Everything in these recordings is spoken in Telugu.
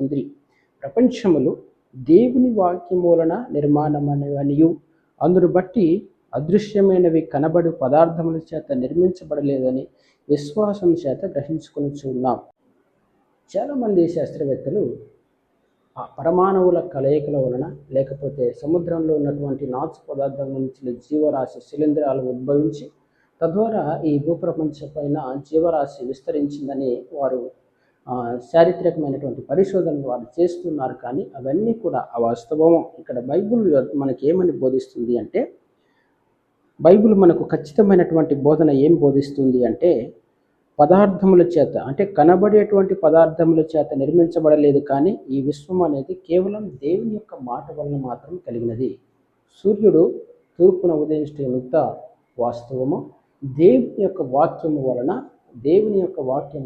ఉంది. ప్రపంచములు దేవుని వాక్యమూలన నిర్మాణమైనవనియు అందును బట్టి అదృశ్యమైనవి కనబడు పదార్థముల చేత నిర్మించబడలేదని విశ్వాసం చేత గ్రహించుకొనుచున్నాం. చాలామంది శాస్త్రవేత్తలు ఆ పరమాణువుల కలయికల వలన లేకపోతే సముద్రంలో ఉన్నటువంటి నాచు పదార్థం నుంచి జీవరాశి శిలీంధ్రాలు ఉద్భవించి తద్వారా ఈ భూప్రపంచ పైన జీవరాశి విస్తరించిందని వారు చారిత్రకమైనటువంటి పరిశోధనలు వారు చేస్తున్నారు. కానీ అవన్నీ కూడా అవాస్తవము. ఇక్కడ బైబిల్ మనకి ఏమని బోధిస్తుంది అంటే, బైబిల్ మనకు ఖచ్చితమైనటువంటి బోధన ఏం బోధిస్తుంది అంటే, పదార్థముల చేత అంటే కనబడేటువంటి పదార్థముల చేత నిర్మించబడలేదు, కానీ ఈ విశ్వం అనేది కేవలం దేవుని యొక్క మాట వలన మాత్రం కలిగినది. సూర్యుడు తూర్పున ఉదయించడం ఎంత వాస్తవమో దేవుని యొక్క వాక్యము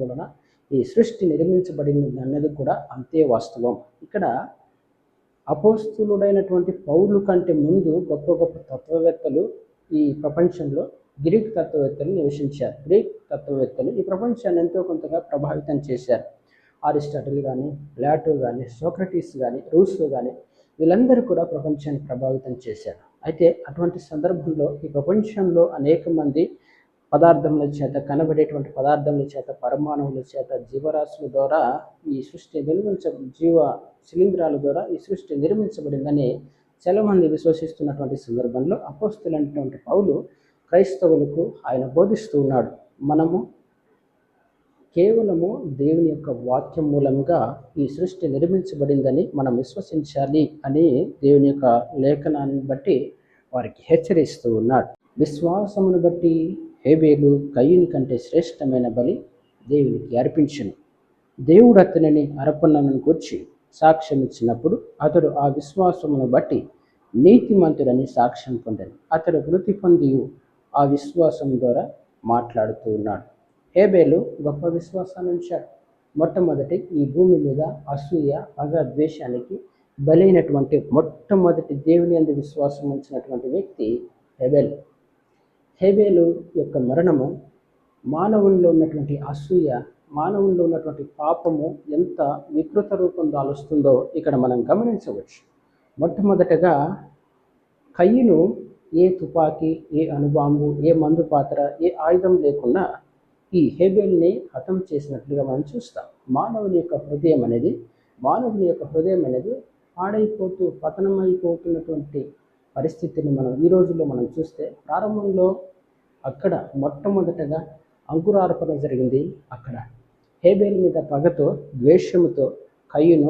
వలన ఈ సృష్టి నిర్మించబడింది అన్నది కూడా అంతే వాస్తవం. ఇక్కడ అపోస్తులుడైనటువంటి పౌలు కంటే ముందు గొప్ప గొప్ప తత్వవేత్తలు ఈ ప్రపంచంలో గ్రీక్ తత్వవేత్తలు నివసించారు. గ్రీక్ తత్వవేత్తలు ఈ ప్రపంచాన్ని ఎంతో కొంతగా ప్రభావితం చేశారు. అరిస్టాటిల్ కానీ, ప్లాటో కానీ, సోక్రటీస్ కానీ, రూసో కానీ వీళ్ళందరూ కూడా ప్రపంచాన్ని ప్రభావితం చేశారు. అయితే అటువంటి సందర్భంలో ఈ ప్రపంచంలో అనేక మంది పదార్థముల చేత కనబడేటువంటి పదార్థముల చేత పరమాణువుల చేత జీవరాశుల ద్వారా ఈ సృష్టి జీవ శిలీంధ్రాల ద్వారా ఈ సృష్టి నిర్మించబడిందని చాలామంది విశ్వసిస్తున్నటువంటి సందర్భంలో అపోస్తులైనటువంటి పౌలు క్రైస్తవులకు ఆయన బోధిస్తూ ఉన్నాడు. మనము కేవలము దేవుని యొక్క వాక్యం మూలంగా ఈ సృష్టి నిర్మించబడిందని మనం విశ్వసించాలి అని దేవుని యొక్క లేఖనాన్ని బట్టి వారికి హెచ్చరిస్తూ ఉన్నాడు. విశ్వాసమును బట్టి హేబేలు కయీను కంటే శ్రేష్టమైన బలి దేవునికి అర్పించెను. దేవుడు అతనిని అర్పణను గూర్చి సాక్ష్యం ఇచ్చినప్పుడు అతడు ఆ విశ్వాసమును బట్టి నీతిమంతుడని సాక్ష్యం పొందాను. అతడు మృతి పొంది ఆ విశ్వాసం ద్వారా మాట్లాడుతూ ఉన్నాడు. హేబేలు గొప్ప విశ్వాసాన్ని ఉంచాడు. మొట్టమొదటి ఈ భూమి మీద అసూయ, పగ, ద్వేషానికి బలైనటువంటి మొట్టమొదటి దేవుని యందు విశ్వాసం ఉంచినటువంటి వ్యక్తి హేబేలు. హేబేలు యొక్క మరణము మానవునిలో ఉన్నటువంటి అసూయ, మానవునిలో ఉన్నటువంటి పాపము ఎంత వికృత రూపం దాలుస్తుందో ఇక్కడ మనం గమనించవచ్చు. మొట్టమొదటగా కయీను ఏ తుపాకీ, ఏ అణుబాంబు, ఏ మందు పాత్ర, ఏ ఆయుధం లేకుండా ఈ హేబేల్ని హతం చేసినట్లుగా మనం చూస్తాం. మానవుని యొక్క హృదయం అనేది పాడైపోతూ పతనమైపోతున్నటువంటి పరిస్థితిని మనం ఈ రోజుల్లో మనం చూస్తే, ప్రారంభంలో అక్కడ మొట్టమొదటగా అంకురార్పణ జరిగింది. అక్కడ హేబేలు మీద పగతో, ద్వేషముతో కయీను